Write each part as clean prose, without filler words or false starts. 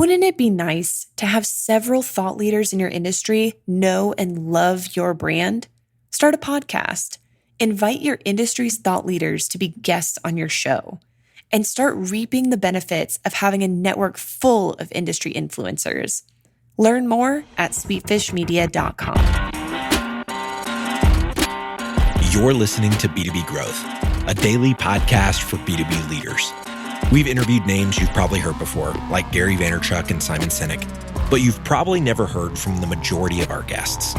Wouldn't it be nice to have several thought leaders in your industry know and love your brand? Start a podcast. Invite your industry's thought leaders to be guests on your show, and start reaping the benefits of having a network full of industry influencers. Learn more at sweetfishmedia.com. You're listening to B2B Growth, a daily podcast for B2B leaders. We've interviewed names you've probably heard before, like Gary Vaynerchuk and Simon Sinek, but you've probably never heard from the majority of our guests.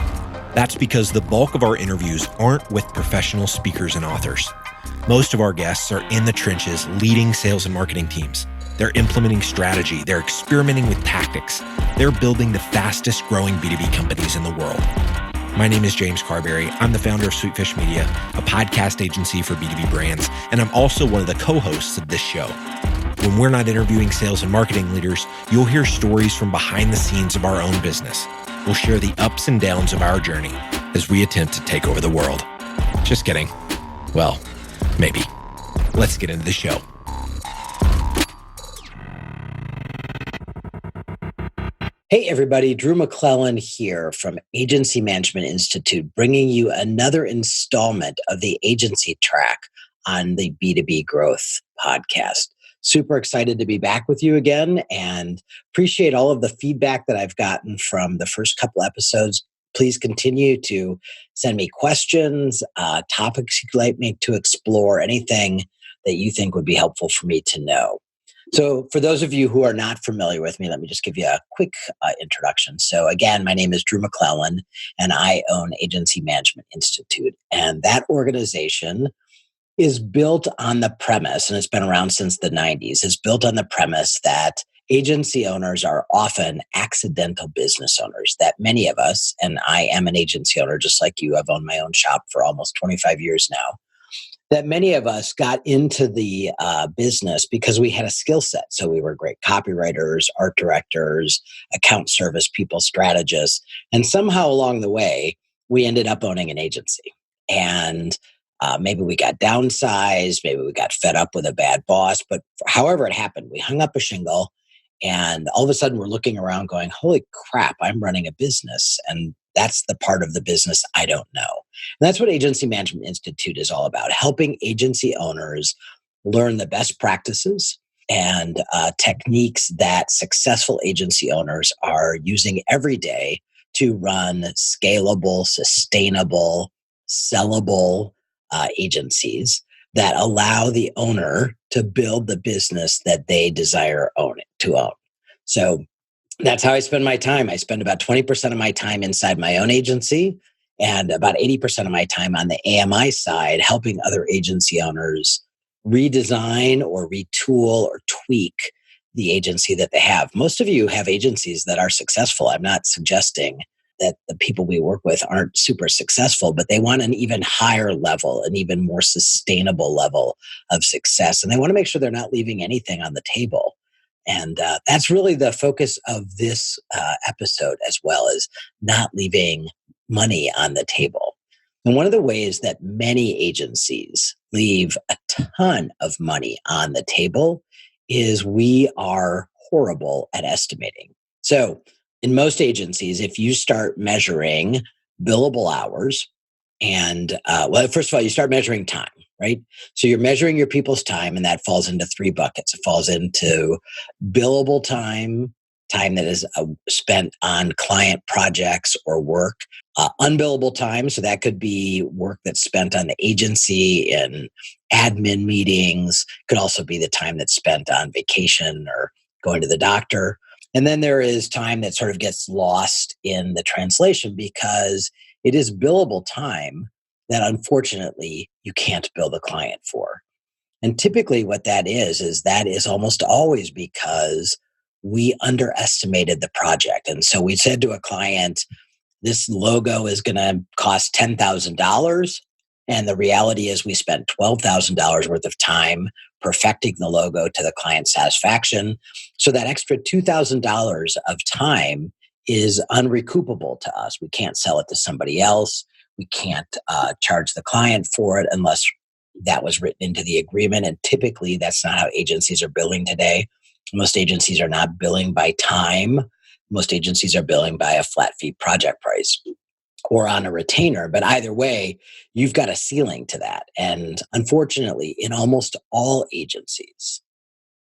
That's because the bulk of our interviews aren't with professional speakers and authors. Most of our guests are in the trenches leading sales and marketing teams. They're implementing strategy. They're experimenting with tactics. They're building the fastest growing B2B companies in the world. My name is James Carberry. I'm the founder of Sweetfish Media, a podcast agency for B2B brands, and I'm also one of the co-hosts of this show. When we're not interviewing sales and marketing leaders, you'll hear stories from behind the scenes of our own business. We'll share the ups and downs of our journey as we attempt to take over the world. Just kidding. Well, maybe. Let's get into the show. Hey everybody, Drew McLellan here from Agency Management Institute, bringing you another installment of the agency track on the B2B Growth podcast. Super excited to be back with you again and appreciate all of the feedback that I've gotten from the first couple episodes. Please continue to send me questions, topics you'd like me to explore, anything that you think would be helpful for me to know. So for those of you who are not familiar with me, let me just give you a quick introduction. So again, my name is Drew McLellan, and I own Agency Management Institute. And that organization is built on the premise, and it's been around since the 90s, is built on the premise that agency owners are often accidental business owners, that many of us, and I am an agency owner just like you, I've owned my own shop for almost 25 years now, that many of us got into the business because we had a skill set. So we were great copywriters, art directors, account service people, strategists. And somehow along the way, we ended up owning an agency. And maybe we got downsized, maybe we got fed up with a bad boss. But however it happened, we hung up a shingle. And all of a sudden, we're looking around going, holy crap, I'm running a business. And that's the part of the business I don't know. And that's what Agency Management Institute is all about, helping agency owners learn the best practices and techniques that successful agency owners are using every day to run scalable, sustainable, sellable agencies that allow the owner to build the business that they desire to own. So that's how I spend my time. I spend about 20% of my time inside my own agency and about 80% of my time on the AMI side, helping other agency owners redesign or retool or tweak the agency that they have. Most of you have agencies that are successful. I'm not suggesting that the people we work with aren't super successful, but they want an even higher level, an even more sustainable level of success. And they want to make sure they're not leaving anything on the table. And that's really the focus of this episode, as well as not leaving money on the table. And one of the ways that many agencies leave a ton of money on the table is we are horrible at estimating. So in most agencies, if you start measuring billable hours and, first of all, you start measuring time, right? So you're measuring your people's time, and that falls into three buckets. It falls into billable time, time that is spent on client projects or work, unbillable time. So that could be work that's spent on the agency in admin meetings, could also be the time that's spent on vacation or going to the doctor. And then there is time that sort of gets lost in the translation because it is billable time that unfortunately you can't bill the client for. And typically what that is that is almost always because we underestimated the project. And so we said to a client, this logo is going to cost $10,000. And the reality is we spent $12,000 worth of time perfecting the logo to the client's satisfaction. So that extra $2,000 of time is unrecoupable to us. We can't sell it to somebody else. We can't charge the client for it unless that was written into the agreement. And typically that's not how agencies are billing today. Most agencies are not billing by time. Most agencies are billing by a flat fee project price or on a retainer. But either way, you've got a ceiling to that. And unfortunately, in almost all agencies,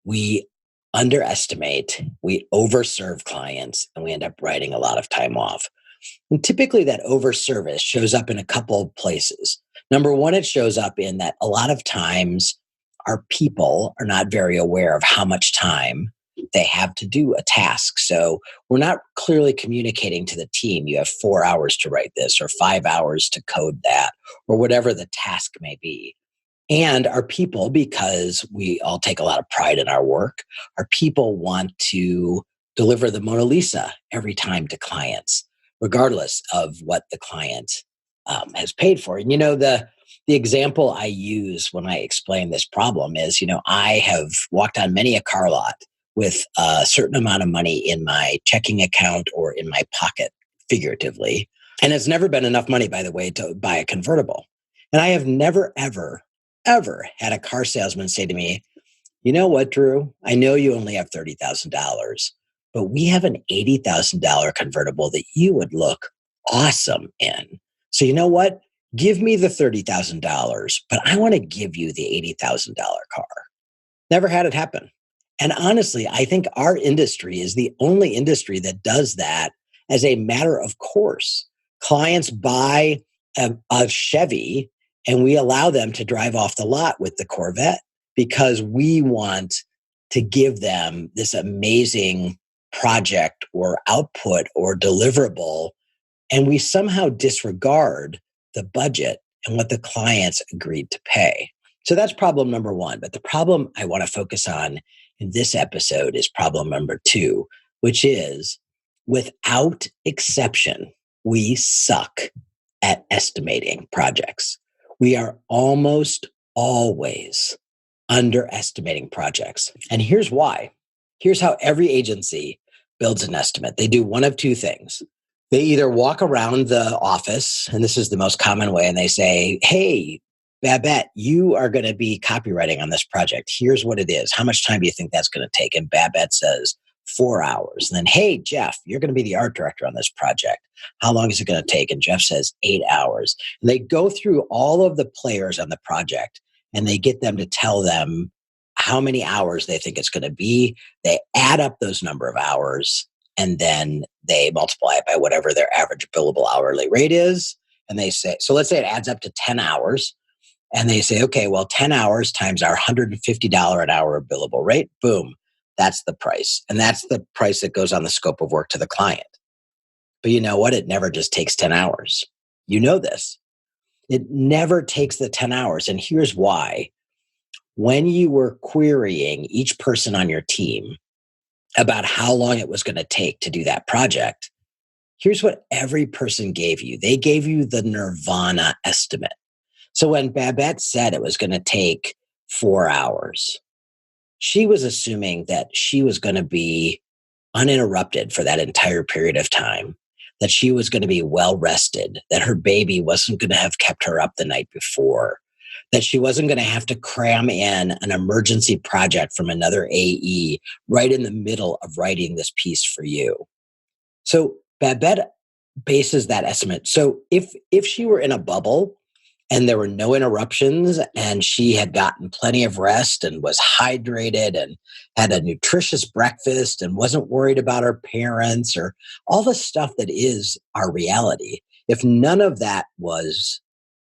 we underestimate, we overserve clients, and we end up writing a lot of time off. And typically that overservice shows up in a couple of places. Number one, it shows up in that a lot of times our people are not very aware of how much time they have to do a task. So we're not clearly communicating to the team, you have 4 hours to write this or 5 hours to code that, or whatever the task may be. And our people, because we all take a lot of pride in our work, our people want to deliver the Mona Lisa every time to clients, regardless of what the client has paid for. And the example I use when I explain this problem is, I have walked on many a car lot with a certain amount of money in my checking account or in my pocket, figuratively. And it's never been enough money, by the way, to buy a convertible. And I have never, ever had a car salesman say to me, you know what, Drew? I know you only have $30,000, but we have an $80,000 convertible that you would look awesome in. So you know what? Give me the $30,000, but I want to give you the $80,000 car. Never had it happen. And honestly, I think our industry is the only industry that does that as a matter of course. Clients buy a Chevy and we allow them to drive off the lot with the Corvette because we want to give them this amazing project or output or deliverable. And we somehow disregard the budget and what the clients agreed to pay. So that's problem number one. But the problem I want to focus on in this episode is problem number two, which is without exception, we suck at estimating projects. We are almost always underestimating projects. And here's why. Here's how every agency builds an estimate. They do one of two things. They either walk around the office, and this is the most common way, and they say, hey, Babette, you are going to be copywriting on this project. Here's what it is. How much time do you think that's going to take? And Babette says 4 hours. And then, hey, Jeff, you're going to be the art director on this project. How long is it going to take? And Jeff says 8 hours. And they go through all of the players on the project and they get them to tell them how many hours they think it's going to be. They add up those number of hours and then they multiply it by whatever their average billable hourly rate is. And they say, so let's say it adds up to 10 hours. And they say, okay, well, 10 hours times our $150 an hour billable rate, boom, that's the price. And that's the price that goes on the scope of work to the client. But you know what? It never just takes 10 hours. You know this. It never takes the 10 hours. And here's why. When you were querying each person on your team about how long it was going to take to do that project, here's what every person gave you. They gave you the Nirvana estimate. So when Babette said it was going to take 4 hours, she was assuming that she was going to be uninterrupted for that entire period of time, that she was going to be well rested, that her baby wasn't going to have kept her up the night before, that she wasn't going to have to cram in an emergency project from another AE right in the middle of writing this piece for you. So Babette bases that estimate. So if she were in a bubble and there were no interruptions and she had gotten plenty of rest and was hydrated and had a nutritious breakfast and wasn't worried about her parents or all the stuff that is our reality, if none of that was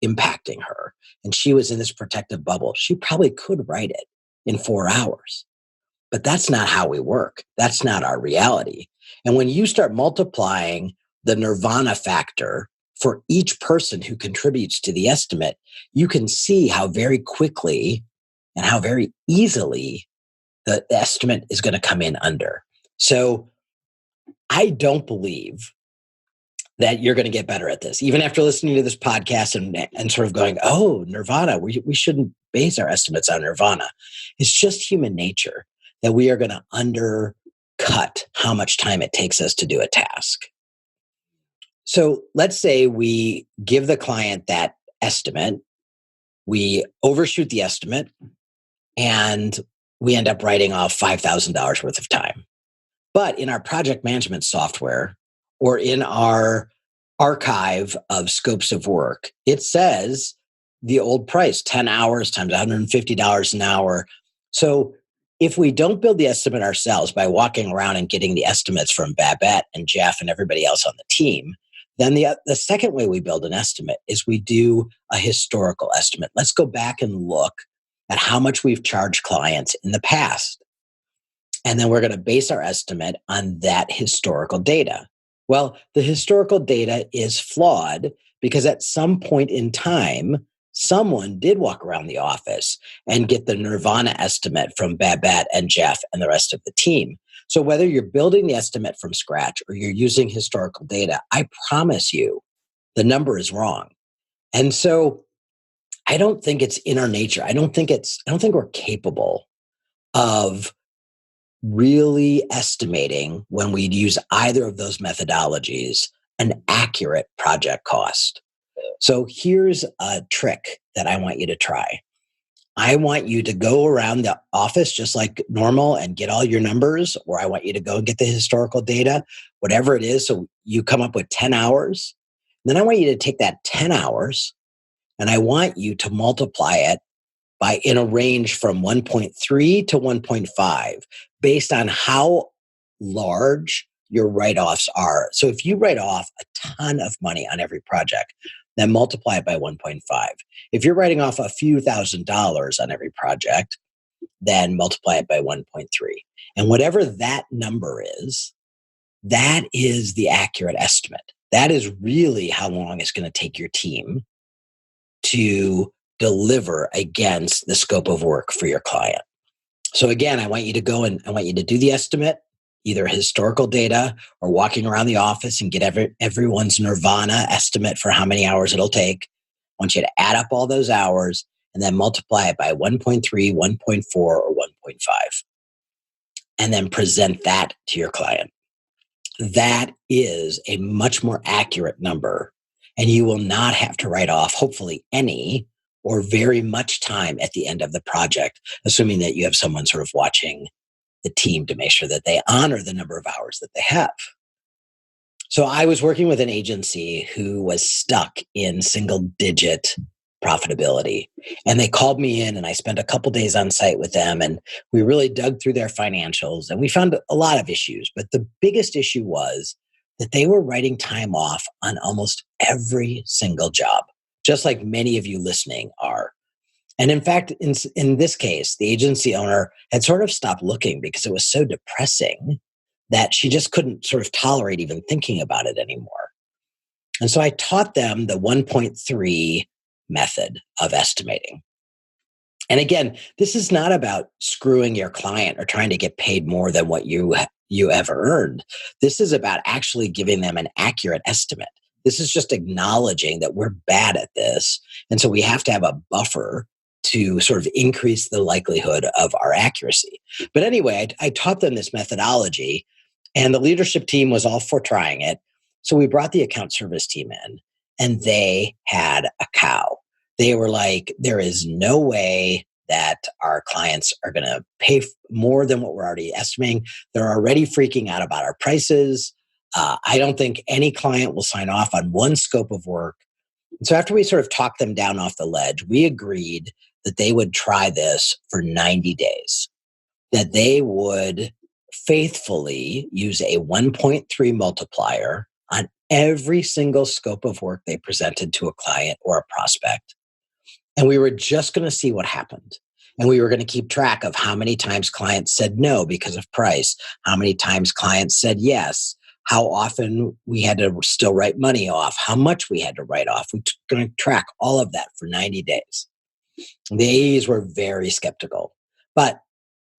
impacting her and she was in this protective bubble, she probably could write it in 4 hours. But that's not how we work. That's not our reality. And when you start multiplying the Nirvana factor for each person who contributes to the estimate, you can see how very quickly and how very easily the estimate is going to come in under. So I don't believe that you're going to get better at this. Even after listening to this podcast and sort of going, oh, Nirvana, we shouldn't base our estimates on Nirvana. It's just human nature that we are going to undercut how much time it takes us to do a task. So let's say we give the client that estimate, we overshoot the estimate, and we end up writing off $5,000 worth of time. But in our project management software or in our archive of scopes of work, it says the old price, 10 hours times $150 an hour. So if we don't build the estimate ourselves by walking around and getting the estimates from Babette and Jeff and everybody else on the team, then the second way we build an estimate is we do a historical estimate. Let's go back and look at how much we've charged clients in the past. And then we're going to base our estimate on that historical data. Well, the historical data is flawed because at some point in time, someone did walk around the office and get the Nirvana estimate from Babette and Jeff and the rest of the team. So whether you're building the estimate from scratch or you're using historical data, I promise you the number is wrong. And so I don't think it's in our nature. I don't think we're capable of really estimating, when we use either of those methodologies, an accurate project cost. So here's a trick that I want you to try. I want you to go around the office just like normal and get all your numbers, or I want you to go and get the historical data, whatever it is. So you come up with 10 hours. Then I want you to take that 10 hours and I want you to multiply it by in a range from 1.3 to 1.5 based on how large your write-offs are. So if you write off a ton of money on every project, then multiply it by 1.5. If you're writing off a few $1,000s on every project, then multiply it by 1.3. And whatever that number is, that is the accurate estimate. That is really how long it's going to take your team to deliver against the scope of work for your client. So again, I want you to go and I want you to do the estimate, either historical data or walking around the office and get everyone's Nirvana estimate for how many hours it'll take. I want you to add up all those hours and then multiply it by 1.3, 1.4, or 1.5. And then present that to your client. That is a much more accurate number. And you will not have to write off, hopefully, any or very much time at the end of the project, assuming that you have someone sort of watching the team to make sure that they honor the number of hours that they have. So I was working with an agency who was stuck in single-digit profitability. And they called me in and I spent a couple days on site with them and we really dug through their financials and we found a lot of issues. But the biggest issue was that they were writing time off on almost every single job, just like many of you listening are. And in fact, in this case, the agency owner had sort of stopped looking because it was so depressing that she just couldn't sort of tolerate even thinking about it anymore. And so I taught them the 1.3 method of estimating. And again, this is not about screwing your client or trying to get paid more than what you ever earned. This is about actually giving them an accurate estimate. This is just acknowledging that we're bad at this. And so we have to have a buffer to sort of increase the likelihood of our accuracy. But anyway, I taught them this methodology and the leadership team was all for trying it. So we brought the account service team in and they had a cow. They were like, there is no way that our clients are going to pay more than what we're already estimating. They're already freaking out about our prices. I don't think any client will sign off on one scope of work. And so after we sort of talked them down off the ledge, we agreed that they would try this for 90 days, that they would faithfully use a 1.3 multiplier on every single scope of work they presented to a client or a prospect. And we were just going to see what happened. And we were going to keep track of how many times clients said no because of price, how many times clients said yes, how often we had to still write money off, how much we had to write off. We're going to track all of that for 90 days. The AEs were very skeptical, but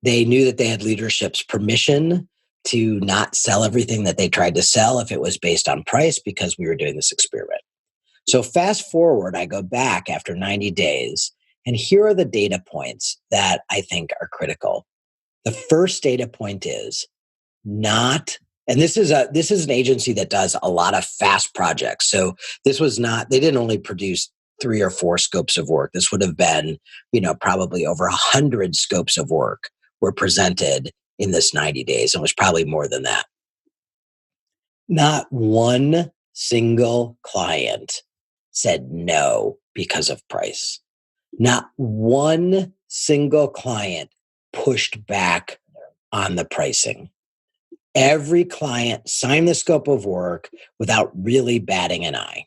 they knew that they had leadership's permission to not sell everything that they tried to sell if it was based on price because we were doing this experiment. So fast forward, I go back after 90 days, and here are the data points that I think are critical. The first data point is not, and this is an agency that does a lot of fast projects. So this was not, they didn't only produce 3 or 4 scopes of work. This would have been, probably over 100 scopes of work were presented in this 90 days. And it was probably more than that. Not one single client said no because of price. Not one single client pushed back on the pricing. Every client signed the scope of work without really batting an eye.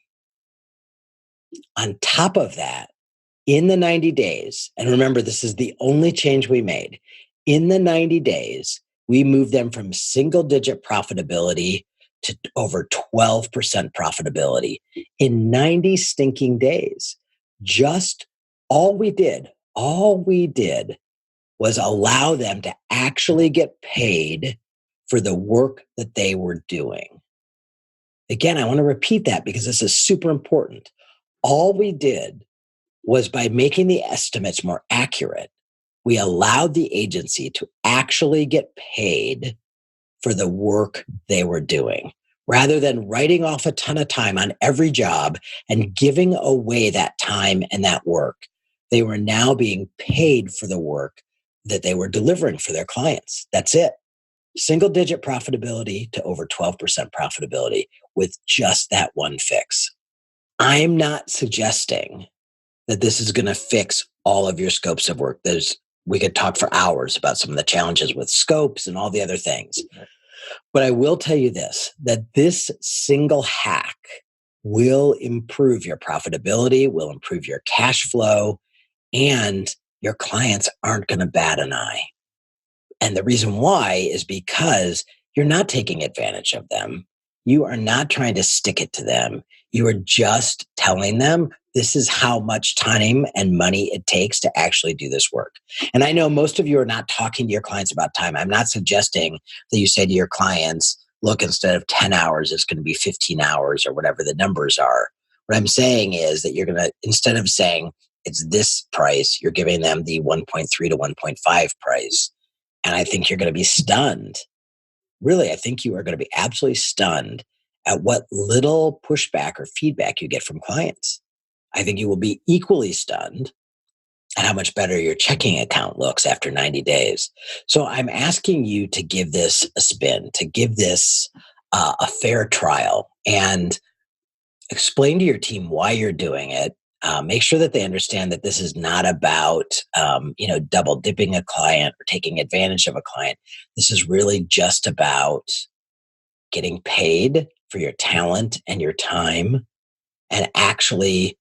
On top of that, in the 90 days, and remember, this is the only change we made. In the 90 days, we moved them from single-digit profitability to over 12% profitability in 90 stinking days. Just all we did was allow them to actually get paid for the work that they were doing. Again, I want to repeat that because this is super important. All we did was by making the estimates more accurate, we allowed the agency to actually get paid for the work they were doing, rather than writing off a ton of time on every job and giving away that time and that work. They were now being paid for the work that they were delivering for their clients. That's it. Single-digit profitability to over 12% profitability with just that one fix. I'm not suggesting that this is going to fix all of your scopes of work. We could talk for hours about some of the challenges with scopes and all the other things. But I will tell you this, that this single hack will improve your profitability, will improve your cash flow, and your clients aren't going to bat an eye. And the reason why is because you're not taking advantage of them. You are not trying to stick it to them. You are just telling them this is how much time and money it takes to actually do this work. And I know most of you are not talking to your clients about time. I'm not suggesting that you say to your clients, look, instead of 10 hours, it's going to be 15 hours or whatever the numbers are. What I'm saying is that you're going to, instead of saying it's this price, you're giving them the 1.3 to 1.5 price. And I think you're going to be stunned. Really, I think you are going to be absolutely stunned at what little pushback or feedback you get from clients. I think you will be equally stunned at how much better your checking account looks after 90 days. So I'm asking you to give this a spin, to give this a fair trial, and explain to your team why you're doing it. Make sure that they understand that this is not about, double dipping a client or taking advantage of a client. This is really just about getting paid for your talent and your time and actually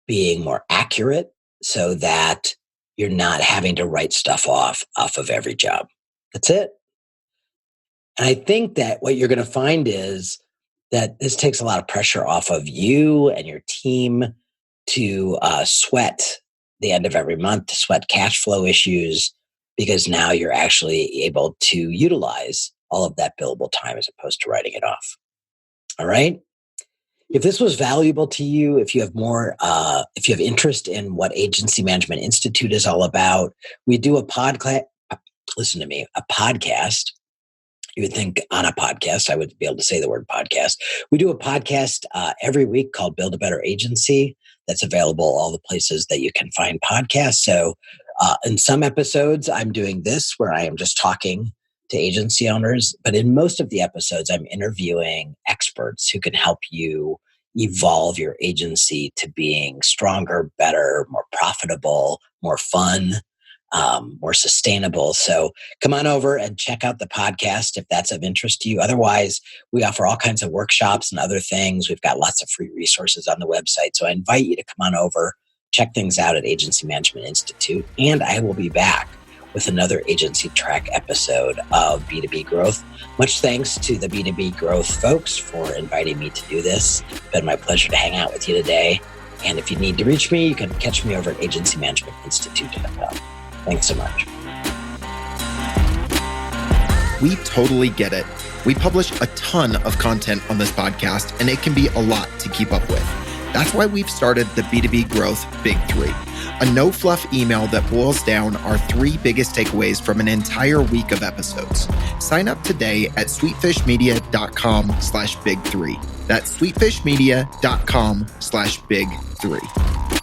being more accurate so that you're not having to write stuff off of every job. That's it. And I think that what you're going to find is that this takes a lot of pressure off of you and your team to sweat the end of every month, to sweat cash flow issues, because now you're actually able to utilize all of that billable time as opposed to writing it off. All right. If this was valuable to you, if you have more, if you have interest in what Agency Management Institute is all about, we do a podcast. Listen to me, a podcast. You would think on a podcast, I would be able to say the word podcast. We do a podcast every week called Build a Better Agency. That's available all the places that you can find podcasts. So in some episodes, I'm doing this where I am just talking to agency owners. But in most of the episodes, I'm interviewing experts who can help you evolve your agency to being stronger, better, more profitable, more fun, more sustainable. So come on over and check out the podcast if that's of interest to you. Otherwise, we offer all kinds of workshops and other things. We've got lots of free resources on the website. So I invite you to come on over, check things out at Agency Management Institute. And I will be back with another Agency Track episode of B2B Growth. Much thanks to the B2B Growth folks for inviting me to do this. It's been my pleasure to hang out with you today. And if you need to reach me, you can catch me over at agencymanagementinstitute.com. Thanks so much. We totally get it. We publish a ton of content on this podcast, and it can be a lot to keep up with. That's why we've started the B2B Growth Big Three, a no-fluff email that boils down our 3 biggest takeaways from an entire week of episodes. Sign up today at sweetfishmedia.com/big3. That's sweetfishmedia.com/big3.